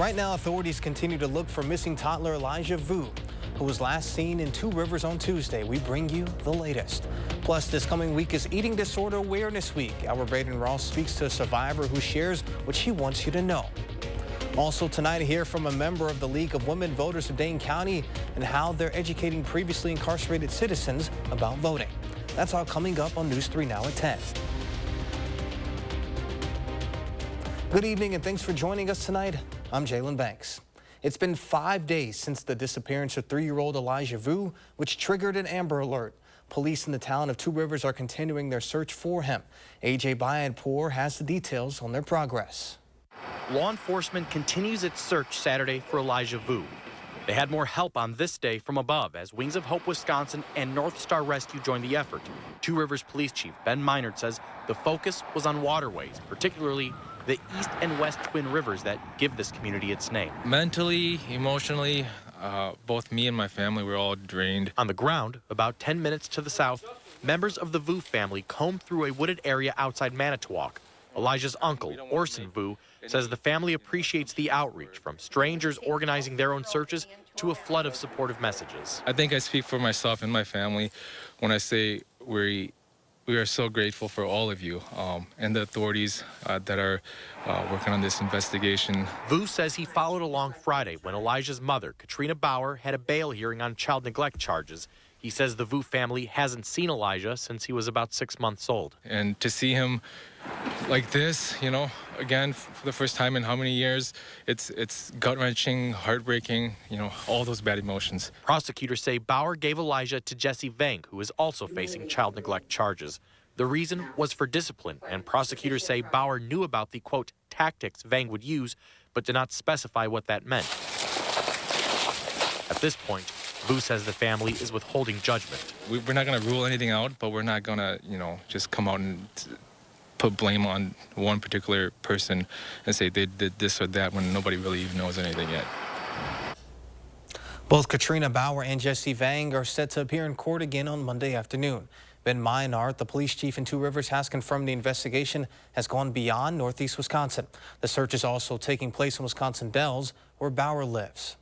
Right now, authorities continue to look for missing toddler Elijah Vu, who was last seen in Two Rivers on Tuesday. We bring you the latest. Plus, this coming week is Eating Disorder Awareness Week. Our Braden Ross speaks to a survivor who shares what she wants you to know. Also tonight, hear from a member of the League of Women Voters of Dane County and how they're educating previously incarcerated citizens about voting. That's all coming up on News 3 Now at 10. Good evening and thanks for joining us tonight. I'm Jalen Banks. It's been 5 days since the disappearance of 3-year-old Elijah Vu, which triggered an Amber Alert. Police in the town of Two Rivers are continuing their search for him. AJ Bayadpour has the details on their progress. Law enforcement continues its search Saturday for Elijah Vu. They had more help on this day from above as Wings of Hope Wisconsin and North Star Rescue joined the effort. Two Rivers Police Chief Ben Meinert says the focus was on waterways, particularly the east and west twin rivers that give this community its name. Mentally, emotionally, both me and my family were all drained. On the ground, about 10 minutes to the south, members of the Vu family combed through a wooded area outside Manitowoc. Elijah's uncle, Orson Vu, says the family appreciates the outreach from strangers organizing their own searches to a flood of supportive messages. I think I speak for myself and my family when I say we are so grateful for all of you and the authorities that are working on this investigation. Vu says he followed along Friday when Elijah's mother, Katrina Bauer, had a bail hearing on child neglect charges. He says the Vu family hasn't seen Elijah since he was about 6 months old. And to see him like this, you know, again, for the first time in how many years, it's gut-wrenching, heartbreaking, you know, all those bad emotions. Prosecutors say Bauer gave Elijah to Jesse Vang, who is also facing child neglect charges. The reason was for discipline, and prosecutors say Bauer knew about the, quote, tactics Vang would use, but did not specify what that meant. At this point, Vu says the family is withholding judgment. We're not going to rule anything out, but we're not going to, you know, just come out and put blame on one particular person and say they did this or that when nobody really even knows anything yet. Both Katrina Bauer and Jesse Vang are set to appear in court again on Monday afternoon. Ben Meinert, the police chief in Two Rivers, has confirmed the investigation has gone beyond northeast Wisconsin. The search is also taking place in Wisconsin Dells, where Bauer lives.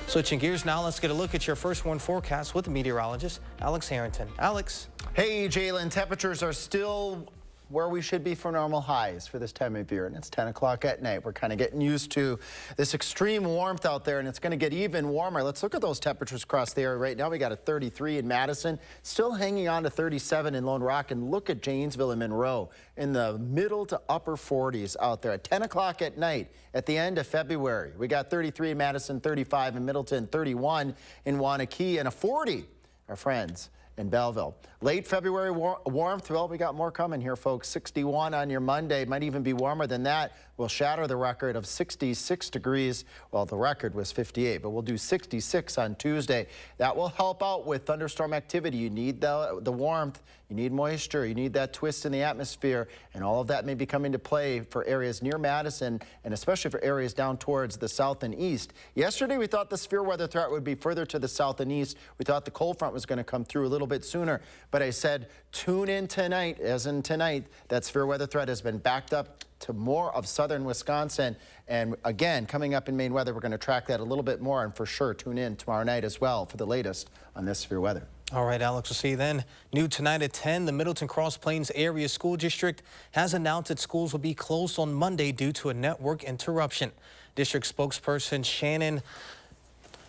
Switching gears now, let's get a look at your first warn forecast with the meteorologist, Alex Harrington. Alex. Hey, Jalen, temperatures are still where we should be for normal highs for this time of year, and it's 10 o'clock at night. We're kind of getting used to this extreme warmth out there, and it's going to get even warmer. Let's look at those temperatures across the area right now. We got a 33 in Madison, still hanging on to 37 in Lone Rock, and look at Janesville and Monroe in the middle to upper 40s out there. At 10 o'clock at night, at the end of February, we got 33 in Madison, 35 in Middleton, 31 in Waunakee, and a 40, our friends in Belleville. Late February warmth, well, we got more coming here, folks. 61 on your Monday, might even be warmer than that. We'll shatter the record of 66 degrees. Well, the record was 58, but we'll do 66 on Tuesday. That will help out with thunderstorm activity. You need the warmth, you need moisture, you need that twist in the atmosphere, and all of that may be coming to play for areas near Madison and especially for areas down towards the south and east. Yesterday, we thought the severe weather threat would be further to the south and east. We thought the cold front was going to come through a little bit sooner, but I said tune in tonight, as in tonight, that severe weather threat has been backed up to more of southern Wisconsin. And again, coming up in Maine weather, we're going to track that a little bit more, and for sure tune in tomorrow night as well for the latest on this severe weather. All right, Alex, we'll see you then. New tonight at 10, the Middleton Cross Plains Area School District has announced that schools will be closed on Monday due to a network interruption. District spokesperson Shannon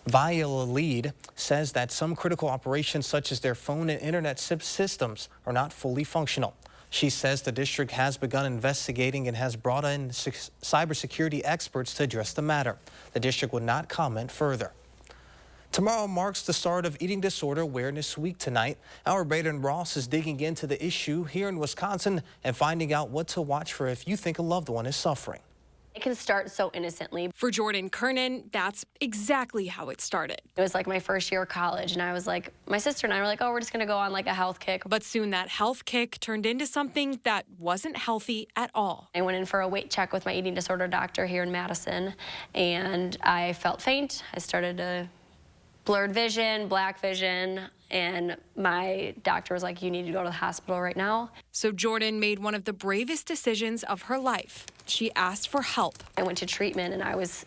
Viola Lead says that some critical operations such as their phone and internet systems are not fully functional. She says the district has begun investigating and has brought in cybersecurity experts to address the matter. The district would not comment further. Tomorrow marks the start of Eating Disorder Awareness Week tonight. Our Braden Ross is digging into the issue here in Wisconsin and finding out what to watch for if you think a loved one is suffering. It can start so innocently. For Jordan Kernan, that's exactly how it started. It was like my first year of college, and I was like, my sister and I were like, oh, we're just gonna go on like a health kick. But soon that health kick turned into something that wasn't healthy at all. I went in for a weight check with my eating disorder doctor here in Madison, and I felt faint. I started to blurred vision, black vision, and my doctor was like, you need to go to the hospital right now. So Jordan made one of the bravest decisions of her life. She asked for help. I went to treatment, and I was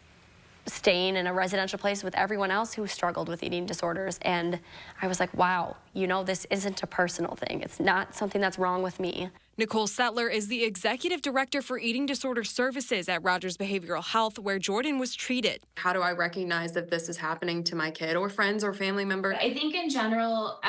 staying in a residential place with everyone else who struggled with eating disorders. And I was like, wow, you know, this isn't a personal thing. It's not something that's wrong with me. Nicole Settler is the executive director for eating disorder services at Rogers Behavioral Health, where Jordan was treated. How do I recognize if this is happening to my kid or friends or family member? I think in general,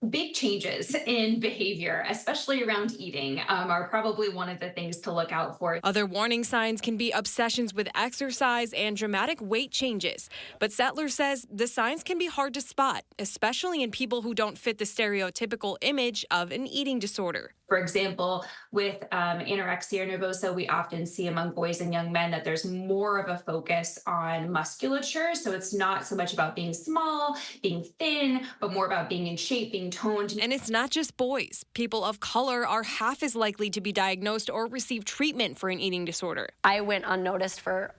big changes in behavior, especially around eating, are probably one of the things to look out for. Other warning signs can be obsessions with exercise and dramatic weight changes. But Settler says the signs can be hard to spot, especially in people who don't fit the stereotypical image of an eating disorder. For example, with anorexia nervosa, we often see among boys and young men that there's more of a focus on musculature. So it's not so much about being small, being thin, but more about being in shape, being toned. And it's not just boys. People of color are half as likely to be diagnosed or receive treatment for an eating disorder. I went unnoticed for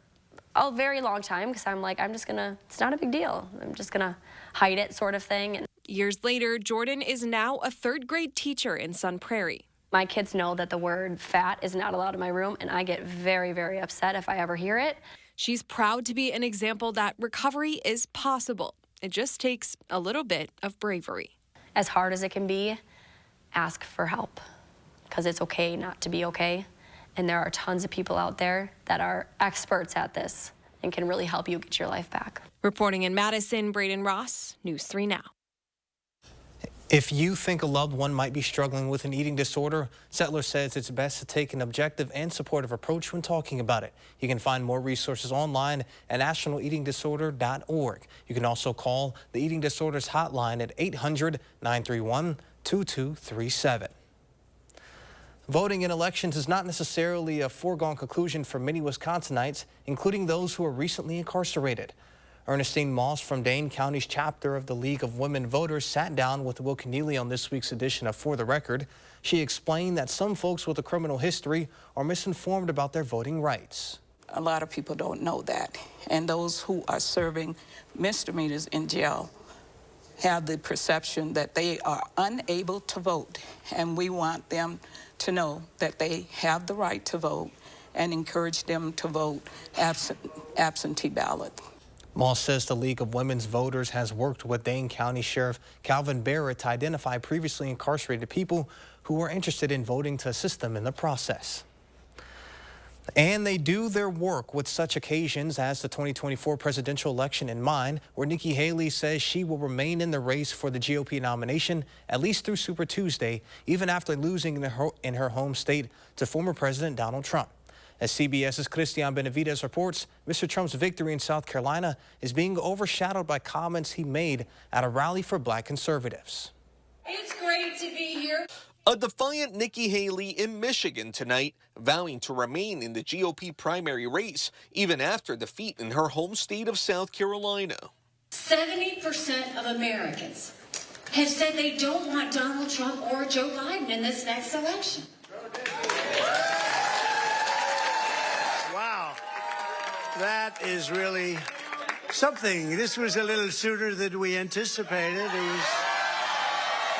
a very long time because I'm like, it's not a big deal. I'm just gonna hide it, sort of thing. And years later, Jordan is now a third-grade teacher in Sun Prairie. my kids know that the word fat is not allowed in my room, and I get very, very upset if I ever hear it. She's proud to be an example that recovery is possible. It just takes a little bit of bravery. As hard as it can be, ask for help, because it's okay not to be okay. And there are tons of people out there that are experts at this and can really help you get your life back. Reporting in Madison, Braden Ross, News 3 Now. If you think a loved one might be struggling with an eating disorder, Settler says it's best to take an objective and supportive approach when talking about it. You can find more resources online at nationaleatingdisorder.org. You can also call the Eating Disorders Hotline at 800-931-2237. Voting in elections is not necessarily a foregone conclusion for many Wisconsinites, including those who are recently incarcerated. Ernestine Moss from Dane County's chapter of the League of Women Voters sat down with Will Keneally on this week's edition of For the Record. She explained that some folks with a criminal history are misinformed about their voting rights. A lot of people don't know that, and those who are serving misdemeanors in jail have the perception that they are unable to vote, and we want them to know that they have the right to vote and encourage them to vote absentee ballot. Moss says the League of Women's Voters has worked with Dane County Sheriff Calvin Barrett to identify previously incarcerated people who are interested in voting to assist them in the process. And they do their work with such occasions as the 2024 presidential election in mind, where Nikki Haley says she will remain in the race for the GOP nomination at least through Super Tuesday, even after losing in her home state to former President Donald Trump. As CBS's Christian Benavidez reports, Mr. Trump's victory in South Carolina is being overshadowed by comments he made at a rally for black conservatives. It's great to be here. A defiant Nikki Haley in Michigan tonight, vowing to remain in the GOP primary race even after defeat in her home state of South Carolina. 70% of Americans have said they don't want Donald Trump or Joe Biden in this next election. Wow, that is really something. This was a little sooner than we anticipated.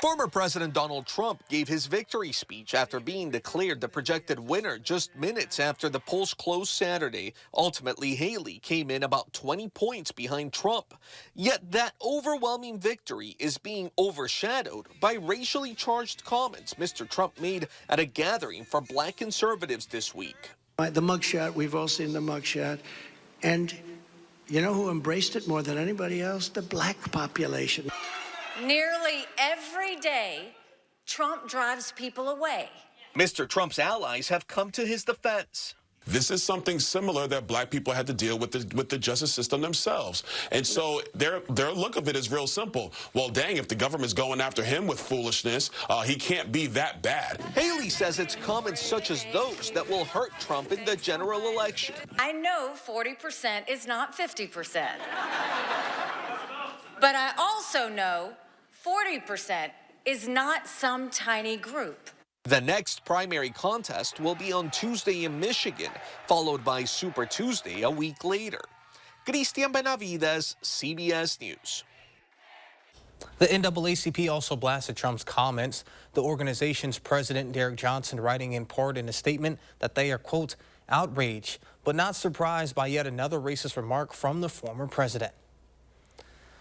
Former President Donald Trump gave his victory speech after being declared the projected winner just minutes after the polls closed Saturday. Ultimately, Haley came in about 20 points behind Trump. Yet that overwhelming victory is being overshadowed by racially charged comments Mr. Trump made at a gathering for black conservatives this week. The mugshot, we've all seen the mugshot. And you know who embraced it more than anybody else? The black population. Nearly every day, Trump drives people away. Mr. Trump's allies have come to his defense. This is something similar that black people had to deal with the justice system themselves. And so their look of it is real simple. Well, dang, if the government's going after him with foolishness, he can't be that bad. Haley says it's comments such as those that will hurt Trump in the general election. I know 40% is not 50%. But I also know 40% is not some tiny group. The next primary contest will be on Tuesday in Michigan, followed by Super Tuesday a week later. Christian Benavidez, CBS News. The NAACP also blasted Trump's comments. The organization's president, Derek Johnson, writing in part in a statement that they are, quote, outraged, but not surprised by yet another racist remark from the former president.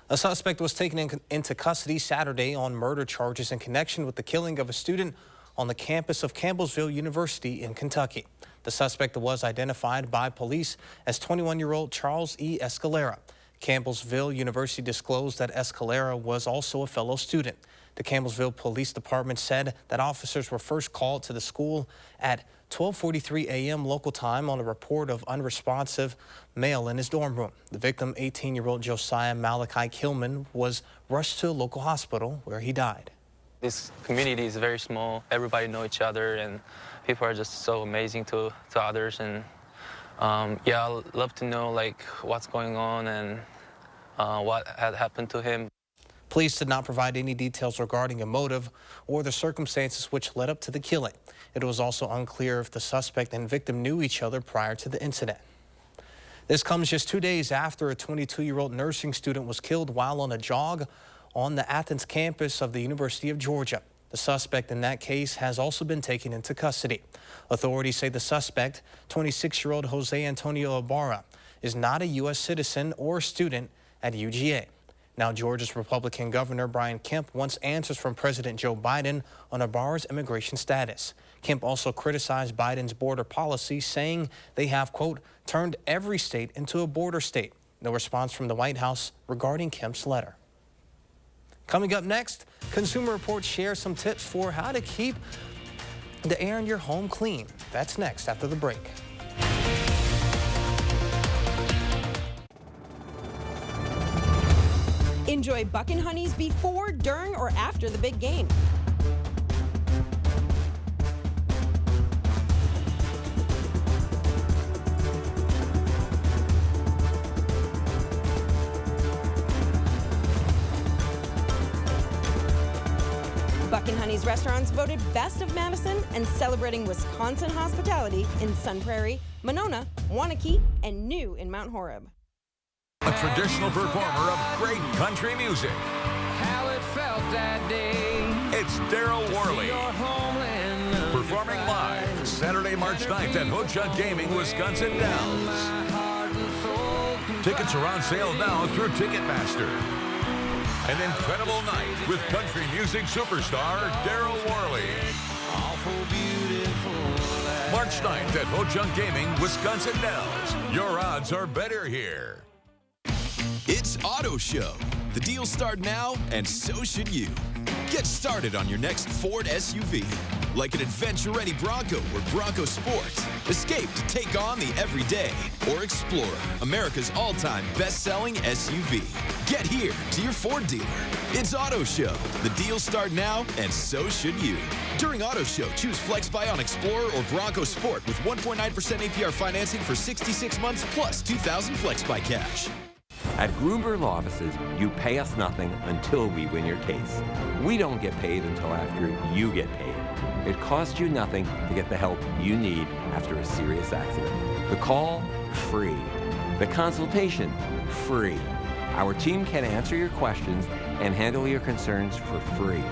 A suspect was taken into custody Saturday on murder charges in connection with the killing of a student on the campus of Campbellsville University in Kentucky. The suspect was identified by police as 21-year-old Charles E. Escalera. Campbellsville University disclosed that Escalera was also a fellow student. The Campbellsville Police Department said that officers were first called to the school at 12:43 a.m. local time on a report of unresponsive male in his dorm room. The victim, 18-year-old Josiah Malachi Kilman, was rushed to a local hospital where he died. This community is very small. Everybody knows each other, and people are just so amazing to others. And yeah, I'd love to know like what's going on and what had happened to him. Police did not provide any details regarding a motive or the circumstances which led up to the killing. It was also unclear if the suspect and victim knew each other prior to the incident. This comes just 2 days after a 22-year-old nursing student was killed while on a jog on the Athens campus of the University of Georgia. The suspect in that case has also been taken into custody. Authorities say the suspect, 26-year-old Jose Antonio Ibarra, is not a U.S. citizen or student at UGA. Now, Georgia's Republican Governor Brian Kemp wants answers from President Joe Biden on Ibarra's immigration status. Kemp also criticized Biden's border policy, saying they have, quote, turned every state into a border state. No response from the White House regarding Kemp's letter. Coming up next, Consumer Reports shares some tips for how to keep the air in your home clean. That's next after the break. Enjoy Buck and Honey's before, during, or after the big game. Buck and Honey's restaurants voted best of Madison and celebrating Wisconsin hospitality in Sun Prairie, Monona, Waunakee, and new in Mount Horeb. A traditional performer of great country music. How it felt that day. It's Daryl Worley. Performing live Saturday, March 9th at Ho Chunk Gaming, Wisconsin Dells. Tickets are on sale now through Ticketmaster. An incredible night with country music superstar Daryl Worley. March 9th at Ho Chunk Gaming, Wisconsin Dells. Your odds are better here. It's Auto Show. The deals start now, and so should you. Get started on your next Ford SUV. Like an adventure-ready Bronco or Bronco Sport. Escape to take on the everyday. Or Explorer, America's all-time best-selling SUV. Get here to your Ford dealer. It's Auto Show. The deals start now, and so should you. During Auto Show, choose Flex Buy on Explorer or Bronco Sport with 1.9% APR financing for 66 months plus $2,000 Flex Buy cash. At Gruber Law Offices, you pay us nothing until we win your case. We don't get paid until after you get paid. It costs you nothing to get the help you need after a serious accident. The call, free. The consultation, free. Our team can answer your questions and handle your concerns for free.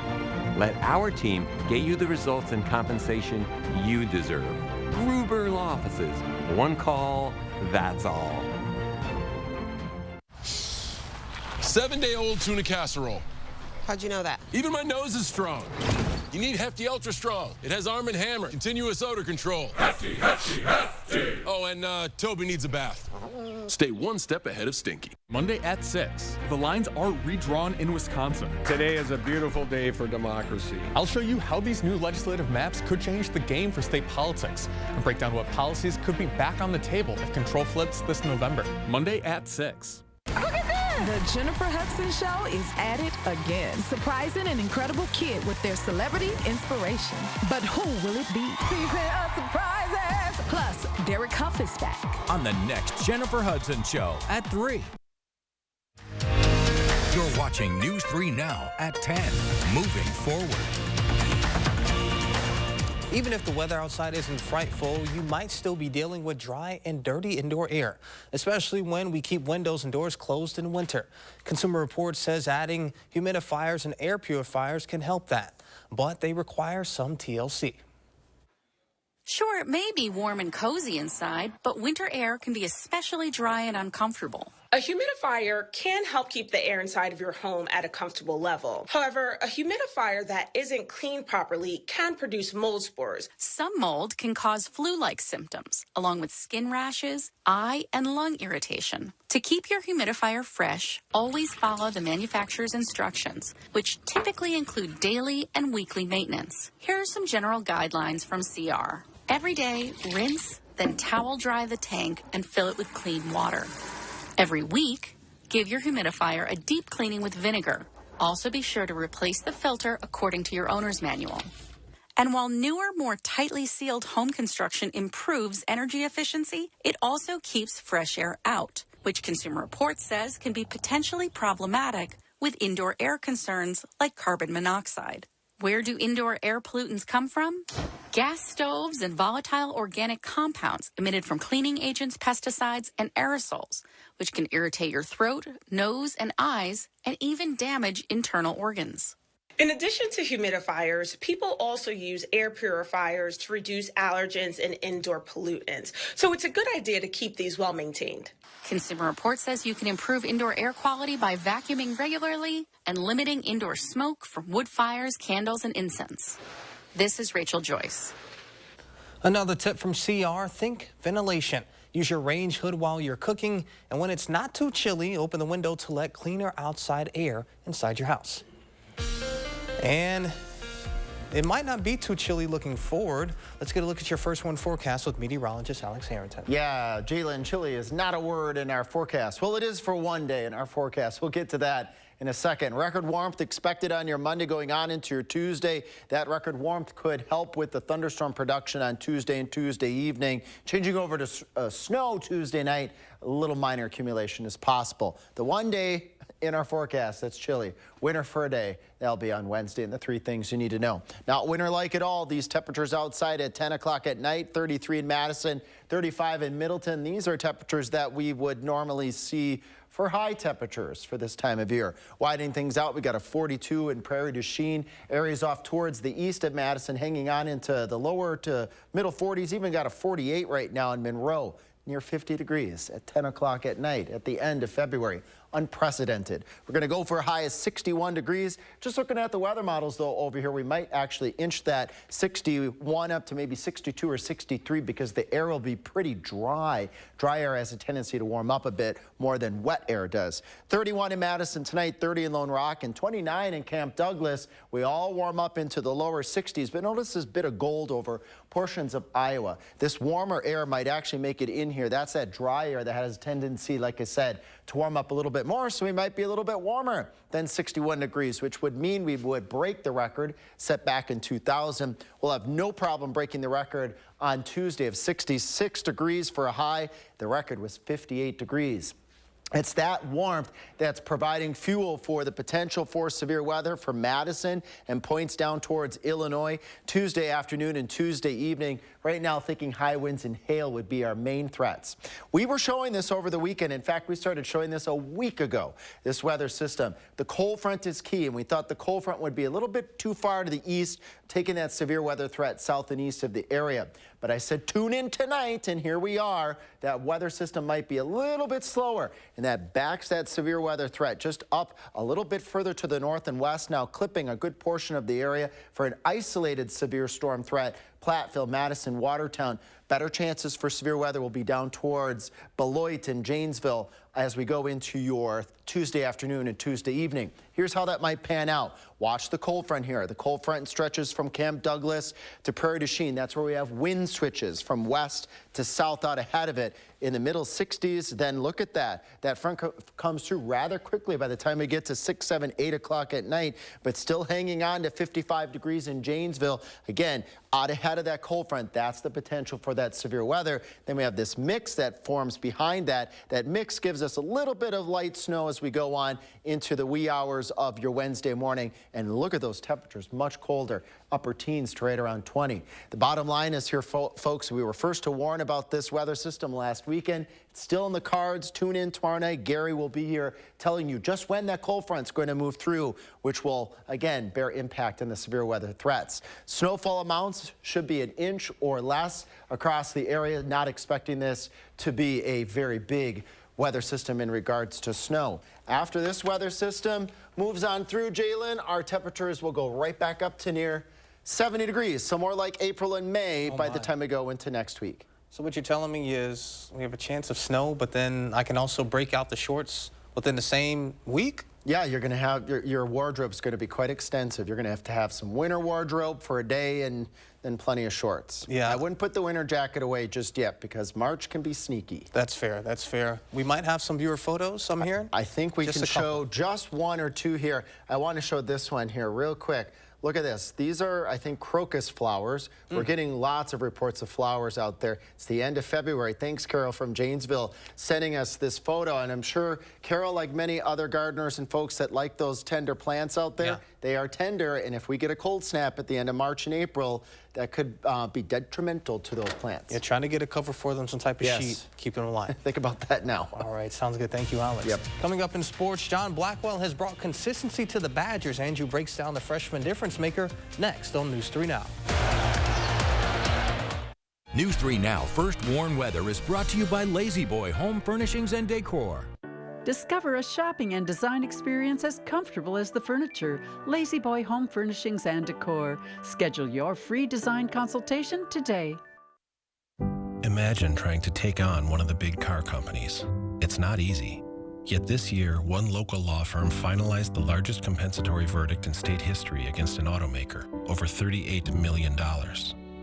Let our team get you the results and compensation you deserve. Gruber Law Offices. One call, that's all. 7-day-old tuna casserole. How'd you know that? Even my nose is strong. You need Hefty Ultra Strong. It has Arm & Hammer, continuous odor control. Hefty, Hefty, Hefty. Oh, and Toby needs a bath. Stay one step ahead of Stinky. Monday at 6. The lines are redrawn in Wisconsin. Today is a beautiful day for democracy. I'll show you how these new legislative maps could change the game for state politics and break down what policies could be back on the table if control flips this November. Monday at 6. Look at this! The Jennifer Hudson Show is at it again, surprising an incredible kid with their celebrity inspiration. But who will it be? Season of surprises! Plus, Derek Huff is back. On the next Jennifer Hudson Show at 3. You're watching News 3 Now at 10. Moving forward. Even if the weather outside isn't frightful, you might still be dealing with dry and dirty indoor air, especially when we keep windows and doors closed in winter. Consumer Reports says adding humidifiers and air purifiers can help that, but they require some TLC. Sure, it may be warm and cozy inside, but winter air can be especially dry and uncomfortable. A humidifier can help keep the air inside of your home at a comfortable level. However, a humidifier that isn't cleaned properly can produce mold spores. Some mold can cause flu-like symptoms, along with skin rashes, eye and lung irritation. To keep your humidifier fresh, always follow the manufacturer's instructions, which typically include daily and weekly maintenance. Here are some general guidelines from CR. Every day, rinse, then towel dry the tank and fill it with clean water. Every week, give your humidifier a deep cleaning with vinegar. Also be sure to replace the filter according to your owner's manual. And while newer, more tightly sealed home construction improves energy efficiency, it also keeps fresh air out, which Consumer Reports says can be potentially problematic with indoor air concerns like carbon monoxide. Where do indoor air pollutants come from? Gas stoves and volatile organic compounds emitted from cleaning agents, pesticides, and aerosols, which can irritate your throat, nose, and eyes, and even damage internal organs. In addition to humidifiers, people also use air purifiers to reduce allergens and indoor pollutants. So it's a good idea to keep these well maintained. Consumer Reports says you can improve indoor air quality by vacuuming regularly and limiting indoor smoke from wood fires, candles, and incense. This is Rachel Joyce. Another tip from CR, think ventilation. Use your range hood while you're cooking, and when it's not too chilly, open the window to let cleaner outside air inside your house. And it might not be too chilly looking forward. Let's get a look at your first one forecast with meteorologist Alex Harrington. Yeah, Jalen, chilly is not a word in our forecast. Well, it is for one day in our forecast. We'll get to that in a second. Record warmth expected on your Monday going on into your Tuesday. That record warmth could help with the thunderstorm production on Tuesday and Tuesday evening. Changing over to snow Tuesday night, a little minor accumulation is possible. The one day in our forecast that's chilly, winter for a day, that'll be on Wednesday, and the three things you need to know. Not winter-like at all. These temperatures outside at 10 o'clock at night, 33 in Madison, 35 in Middleton. These are temperatures that we would normally see for high temperatures for this time of year. Widening things out, we got a 42 in Prairie du Chien. Areas off towards the east of Madison hanging on into the lower to middle 40s. Even got a 48 right now in Monroe, near 50 degrees at 10 o'clock at night at the end of February. Unprecedented. We're going to go for a high of 61 degrees. Just looking at the weather models, though, over here, we might actually inch that 61 up to maybe 62 or 63 because the air will be pretty dry. Dry air has a tendency to warm up a bit more than wet air does. 31 in Madison tonight, 30 in Lone Rock, and 29 in Camp Douglas. We all warm up into the lower 60s, but notice this bit of gold over portions of Iowa. This warmer air might actually make it in here. That's that dry air that has a tendency, like I said, to warm up a little bit more, so we might be a little bit warmer than 61 degrees, which would mean we would break the record set back in 2000. We'll have no problem breaking the record on Tuesday of 66 degrees for a high. The record was 58 degrees. It's that warmth that's providing fuel for the potential for severe weather for Madison and points down towards Illinois Tuesday afternoon and Tuesday evening. Right now, thinking high winds and hail would be our main threats. We were showing this over the weekend. In fact, we started showing this a week ago, this weather system. The cold front is key, and we thought the cold front would be a little bit too far to the east, taking that severe weather threat south and east of the area. But I said, tune in tonight, and here we are. That weather system might be a little bit slower, and that backs that severe weather threat just up a little bit further to the north and west, now clipping a good portion of the area for an isolated severe storm threat. Platteville, Madison, Watertown. Better chances for severe weather will be down towards Beloit and Janesville as we go into your Tuesday afternoon and Tuesday evening. Here's how that might pan out. Watch the cold front here. The cold front stretches from Camp Douglas to Prairie du Chien. That's where we have wind switches from west to south out ahead of it in the middle 60s. Then look at that. That front comes through rather quickly by the time we get to 6, 7, 8 o'clock at night, but still hanging on to 55 degrees in Janesville. Again, out ahead of that cold front, that's the potential for that severe weather. Then we have this mix that forms behind that. That mix gives us us a little bit of light snow as we go on into the wee hours of your Wednesday morning. And look at those temperatures, much colder, upper teens to right around 20. The bottom line is here, folks, we were first to warn about this weather system last weekend. It's still in the cards. Tune in tomorrow night. Gary will be here telling you just when that cold front's going to move through, which will, again, bear impact on the severe weather threats. Snowfall amounts should be an inch or less across the area. Not expecting this to be a very big weather system in regards to snow. After this weather system moves on through, Jalen, our temperatures will go right back up to near 70 degrees, so more like April and May by the time we go into next week. So what you're telling me is we have a chance of snow, but then I can also break out the shorts within the same week? Yeah, you're going to have your wardrobe's going to be quite extensive. You're going to have some winter wardrobe for a day and then plenty of shorts. Yeah. I wouldn't put the winter jacket away just yet because March can be sneaky. That's fair. That's fair. We might have some viewer photos, I'm hearing. I think we can show just one or two here. I want to show this one here real quick. Look at this. These are, I think, crocus flowers. We're getting lots of reports of flowers out there. It's the end of February. Thanks, Carol from Janesville, sending us this photo. And I'm sure Carol, like many other gardeners and folks that like those tender plants out there, they are tender. And if we get a cold snap at the end of March and April, that could be detrimental to those plants. Yeah, trying to get a cover for them, some type of sheet, keep them alive. Think about that now. All right, sounds good. Thank you, Alex. Yep. Coming up in sports, John Blackwell has brought consistency to the Badgers. Andrew breaks down the freshman difference maker next on News 3 Now. News 3 Now First Warn Weather is brought to you by Lazy Boy Home Furnishings and Decor. Discover a shopping and design experience as comfortable as the furniture. Lazy Boy Home Furnishings and Decor. Schedule your free design consultation today. Imagine trying to take on one of the big car companies. It's not easy. Yet this year, one local law firm finalized the largest compensatory verdict in state history against an automaker, over $38 million.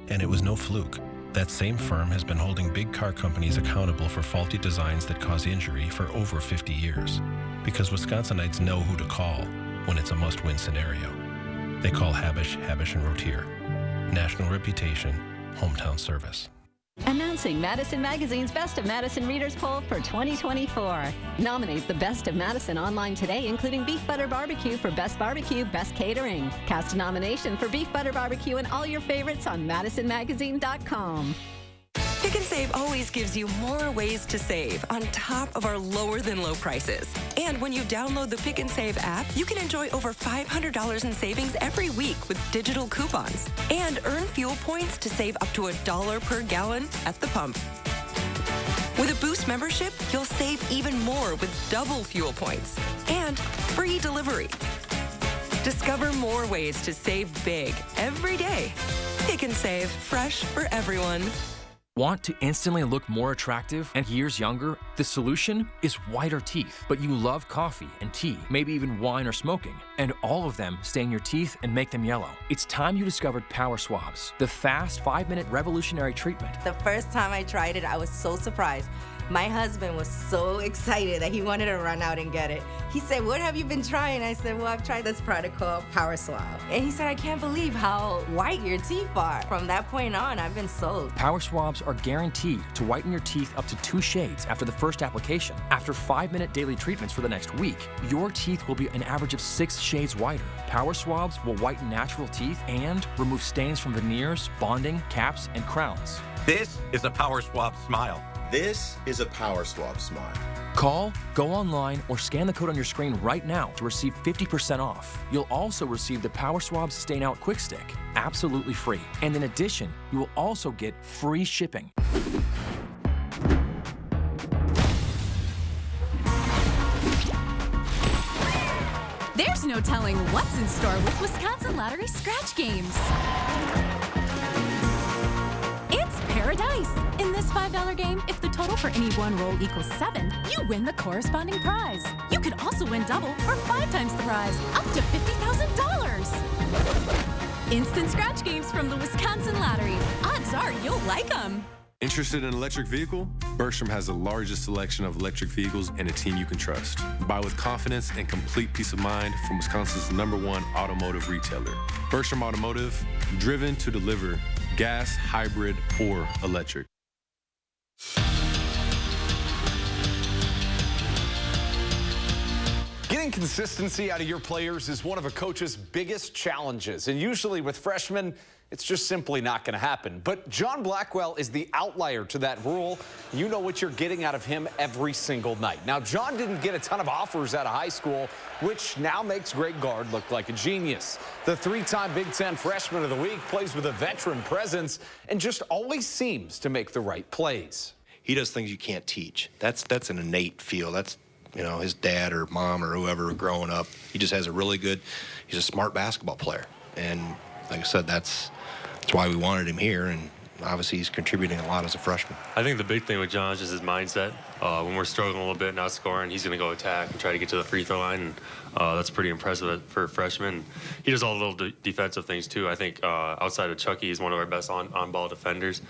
And it was no fluke. That same firm has been holding big car companies accountable for faulty designs that cause injury for over 50 years. Because Wisconsinites know who to call when it's a must-win scenario. They call Habish, Habish & Rotier. National reputation, hometown service. Announcing Madison Magazine's Best of Madison Readers Poll for 2024. Nominate the Best of Madison online today, including Beef Butter Barbecue for Best Barbecue, Best Catering. Cast a nomination for Beef Butter Barbecue and all your favorites on MadisonMagazine.com. Pick and Save always gives you more ways to save on top of our lower than low prices. And when you download the Pick and Save app, you can enjoy over $500 in savings every week with digital coupons and earn fuel points to save up to $1 per gallon at the pump. With a Boost membership, you'll save even more with double fuel points and free delivery. Discover more ways to save big every day. Pick and Save, fresh for everyone. Want to instantly look more attractive and years younger? The solution is whiter teeth. But you love coffee and tea, maybe even wine or smoking, and all of them stain your teeth and make them yellow. It's time you discovered Power Swabs, the fast 5-minute revolutionary treatment. The first time I tried it, I was so surprised. My husband was so excited that he wanted to run out and get it. He said, "What have you been trying?" I said, "Well, I've tried this product called Power Swab." And he said, "I can't believe how white your teeth are." From that point on, I've been sold. Power Swabs are guaranteed to whiten your teeth up to 2 shades after the first application. After 5-minute daily treatments for the next week, your teeth will be an average of 6 shades whiter. Power Swabs will whiten natural teeth and remove stains from veneers, bonding, caps, and crowns. This is a Power Swab smile. This is a Power Swab smile. Call, go online, or scan the code on your screen right now to receive 50% off. You'll also receive the Power Swab Stain Out Quick Stick, absolutely free. And in addition, you will also get free shipping. There's no telling what's in store with Wisconsin Lottery scratch games. It's paradise. In this $5 game, if the total for any one roll equals 7, you win the corresponding prize. You could also win double or 5 times the prize, up to $50,000. Instant scratch games from the Wisconsin Lottery. Odds are you'll like them. Interested in an electric vehicle? Bergstrom has the largest selection of electric vehicles and a team you can trust. Buy with confidence and complete peace of mind from Wisconsin's #1 automotive retailer. Bergstrom Automotive, driven to deliver gas, hybrid, or electric. Getting consistency out of your players is one of a coach's biggest challenges, and usually with freshmen, it's just simply not going to happen. But John Blackwell is the outlier to that rule. You know what you're getting out of him every single night. Now, John didn't get a ton of offers out of high school, which now makes Greg Gard look like a genius. The three-time Big Ten Freshman of the Week plays with a veteran presence and just always seems to make the right plays. He does things you can't teach. That's an innate feel. That's, you know, his dad or mom or whoever growing up. He just has he's a smart basketball player. And like I said, that's why we wanted him here, and obviously he's contributing a lot as a freshman. I think the big thing with John is just his mindset. When we're struggling a little bit, not scoring, he's going to go attack and try to get to the free throw line, and that's pretty impressive for a freshman. He does all the little defensive things, too. I think outside of Chucky, he's one of our best on-ball defenders.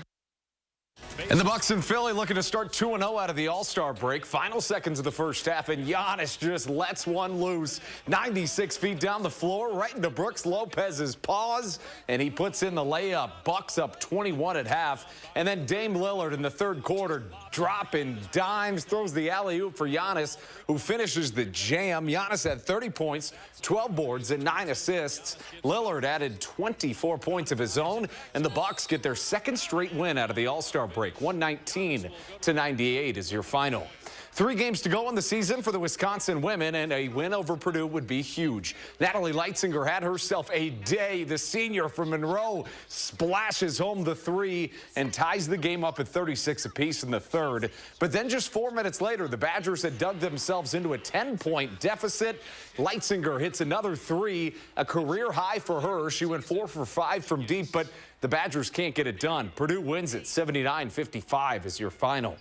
And the Bucks in Philly looking to start 2-0 out of the All-Star break. Final seconds of the first half, and Giannis just lets one loose. 96 feet down the floor, right into Brooks Lopez's paws, and he puts in the layup. Bucks up 21 at half. And then Dame Lillard in the third quarter, dropping dimes, throws the alley-oop for Giannis, who finishes the jam. Giannis had 30 points, 12 boards, and 9 assists. Lillard added 24 points of his own, and the Bucks get their second straight win out of the All-Star break. 119-98 is your final. 3 games to go in the season for the Wisconsin women, and a win over Purdue would be huge. Natalie Leitzinger had herself a day. The senior from Monroe splashes home the 3 and ties the game up at 36 apiece in the third. But then just 4 minutes later, the Badgers had dug themselves into a 10-point deficit. Leitzinger hits another 3, a career high for her. She went 4 for 5 from deep, but the Badgers can't get it done. Purdue wins it 79-55 is your final.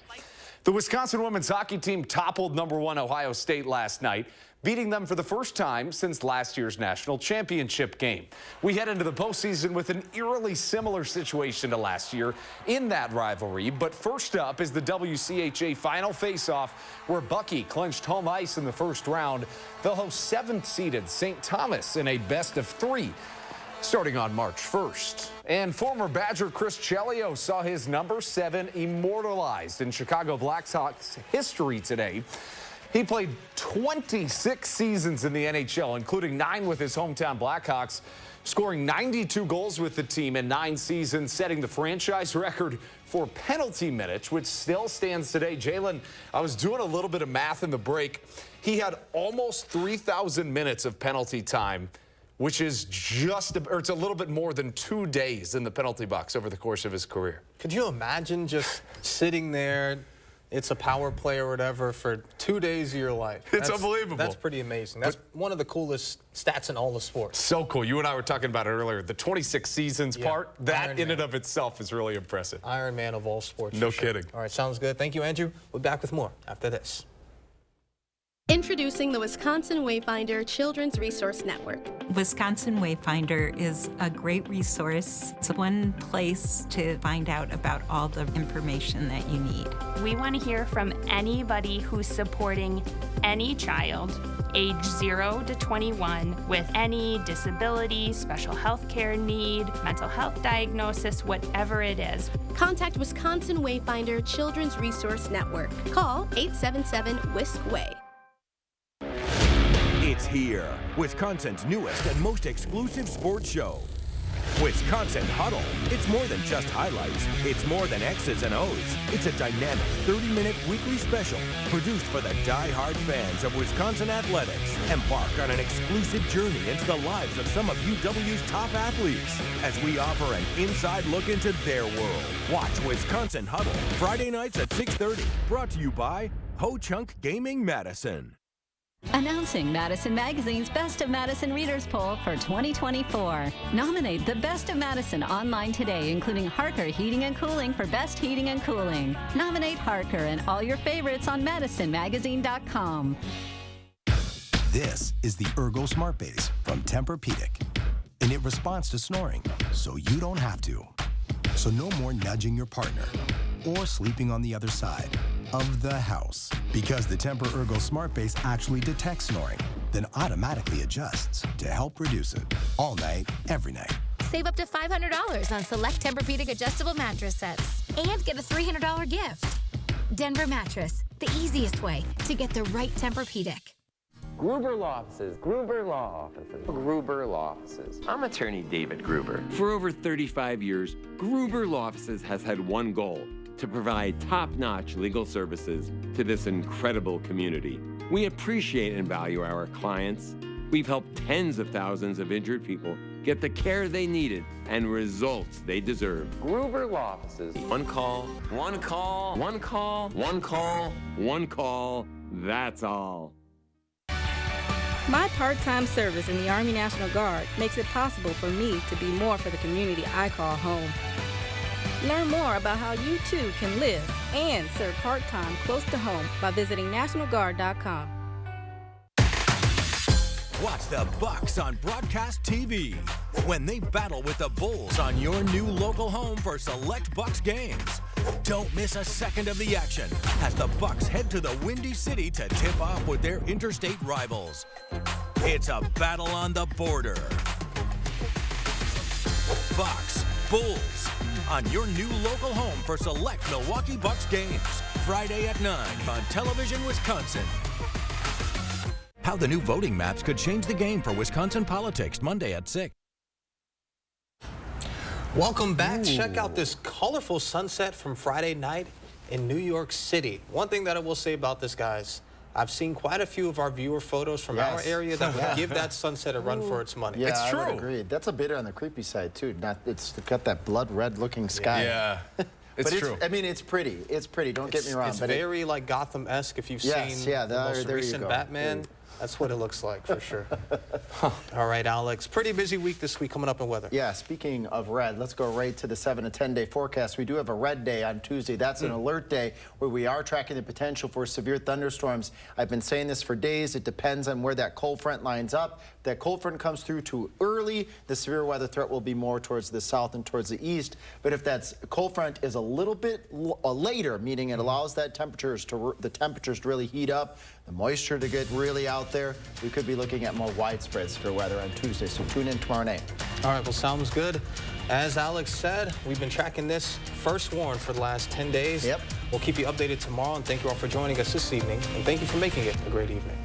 The Wisconsin women's hockey team toppled #1 Ohio State last night, beating them for the first time since last year's national championship game. We head into the postseason with an eerily similar situation to last year in that rivalry. But first up is the WCHA final face-off, where Bucky clinched home ice in the first round. They'll host 7th-seeded St. Thomas in a best-of-3. Starting on March 1st. And former Badger Chris Chelios saw his number 7 immortalized in Chicago Blackhawks history today. He played 26 seasons in the NHL, including 9 with his hometown Blackhawks, scoring 92 goals with the team in 9 seasons, setting the franchise record for penalty minutes, which still stands today. Jalen, I was doing a little bit of math in the break. He had almost 3,000 minutes of penalty time, which is it's a little bit more than 2 days in the penalty box over the course of his career. Could you imagine just sitting there, it's a power play or whatever, for 2 days of your life? It's unbelievable. That's pretty amazing. That's one of the coolest stats in all the sports. So cool. You and I were talking about it earlier. The 26 seasons part, that Iron in Man. And of itself is really impressive. Iron Man of all sports. No kidding. All right, sounds good. Thank you, Andrew. We'll be back with more after this. Introducing the Wisconsin Wayfinder Children's Resource Network. Wisconsin Wayfinder is a great resource. It's one place to find out about all the information that you need. We want to hear from anybody who's supporting any child age 0 to 21 with any disability, special health care need, mental health diagnosis, whatever it is. Contact Wisconsin Wayfinder Children's Resource Network. Call 877-WISC-WAY. It's here, Wisconsin's newest and most exclusive sports show. Wisconsin Huddle. It's more than just highlights. It's more than X's and O's. It's a dynamic 30-minute weekly special produced for the die-hard fans of Wisconsin athletics. Embark on an exclusive journey into the lives of some of UW's top athletes as we offer an inside look into their world. Watch Wisconsin Huddle Friday nights at 6:30. Brought to you by Ho Chunk Gaming Madison. Announcing Madison Magazine's Best of Madison Readers Poll for 2024. Nominate the Best of Madison online today, including Harker Heating and Cooling for Best Heating and Cooling. Nominate Harker and all your favorites on MadisonMagazine.com. This is the Ergo Smart Base from Tempur-Pedic, and it responds to snoring, so you don't have to. So no more nudging your partner or sleeping on the other side of the house, because the Tempur Ergo Smart Base actually detects snoring, then automatically adjusts to help reduce it all night, every night. Save up to $500 on select Tempur-Pedic adjustable mattress sets and get a $300 gift. Denver Mattress, the easiest way to get the right Tempur-Pedic. Gruber Law Offices, Gruber Law Offices, Gruber Law Offices. I'm attorney David Gruber. For over 35 years, Gruber Law Offices has had one goal: to provide top-notch legal services to this incredible community. We appreciate and value our clients. We've helped tens of thousands of injured people get the care they needed and results they deserve. Gruber Law Offices. One call, one call, one call, one call, one call. That's all. My part-time service in the Army National Guard makes it possible for me to be more for the community I call home. Learn more about how you too can live and serve part-time close to home by visiting NationalGuard.com. Watch the Bucks on broadcast TV when they battle with the Bulls on your new local home for select Bucks games. Don't miss a second of the action as the Bucks head to the Windy City to tip off with their interstate rivals. It's a battle on the border. Bucks, Bulls, on your new local home for select Milwaukee Bucks games. Friday at 9 on Television Wisconsin. How the new voting maps could change the game for Wisconsin politics, Monday at 6. Welcome back. Check out this colorful sunset from Friday night in New York City. One thing that I will say about this, guys, I've seen quite a few of our viewer photos from our area that will give that sunset a run for its money. Yeah, it's true. I would agree. That's a bit on the creepy side, too. It's got that blood red looking sky. Yeah. It's true. I mean, it's pretty. It's pretty. Don't get me wrong. It's very like Gotham-esque. If you've seen the most recent Batman, that's what it looks like for sure. All right, Alex. Pretty busy week this week coming up in weather. Yeah, speaking of red, let's go right to the 7 to 10 day forecast. We do have a red day on Tuesday. That's an alert day where we are tracking the potential for severe thunderstorms. I've been saying this for days. It depends on where that cold front lines up. If that cold front comes through too early, the severe weather threat will be more towards the south and towards the east. But if that cold front is a little bit later, meaning it allows the temperatures to really heat up, the moisture to get really out there, we could be looking at more widespread severe weather on Tuesday. So tune in tomorrow night. All right, well, sounds good. As Alex said, we've been tracking this first warn for the last 10 days. Yep. We'll keep you updated tomorrow, and thank you all for joining us this evening, and thank you for making it a great evening.